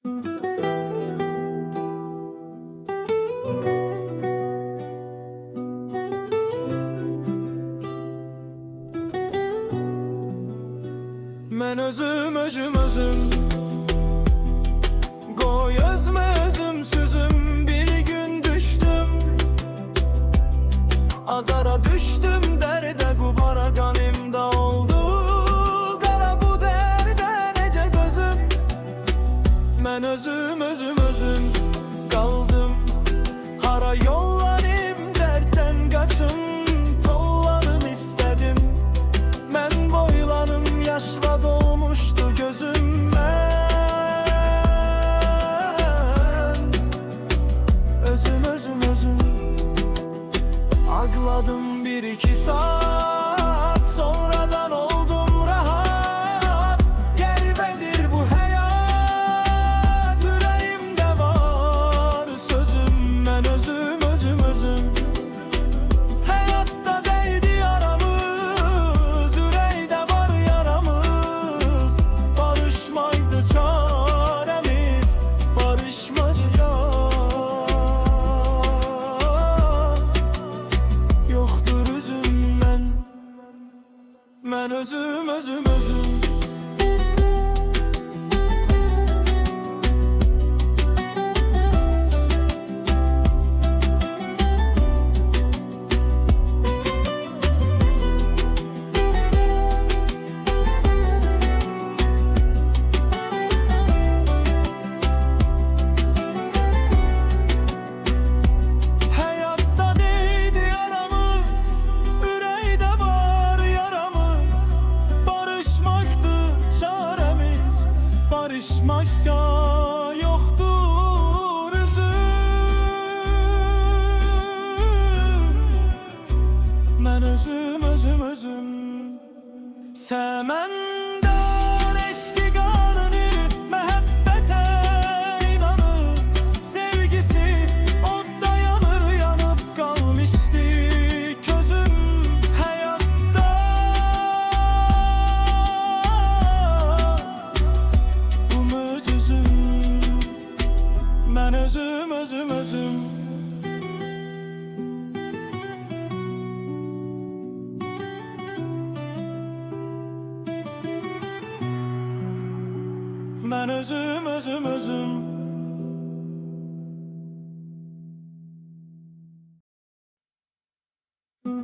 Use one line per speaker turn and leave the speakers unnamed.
Men özüm Qoy özme özüm sözüm. Bir gün düştüm, azara düştüm, derde kubara kanımda oldu. Qara bu derde necə gözüm. Men özüm qaldım. Hara yollarım dertten kaçım. Tollarım istedim. Men boylanım, yaşla dolmuştu gözüm. Özüm ağladım 1-2 saat. Sonradan oldum rahat. Gelmedir bu hayat. Yüreğimde var sözüm. Ben özüm. Hayatta değdi yaramız. Yüreğde var yaramız. Barışmaydı çaremiz. Barışmaca yoktur üzüm. Ben özüm Hayatta değdi yaramız. Yüreğde var yaramız. Barışmaktı çaremiz. Barışmakta yoktur üzüm. Ben özüm Semenden eşki kanını, mehabbete inanır. Sevgisi odda yanıp kalmıştı közüm. Hayatta umut üzüm. Ben özüm Ben özüm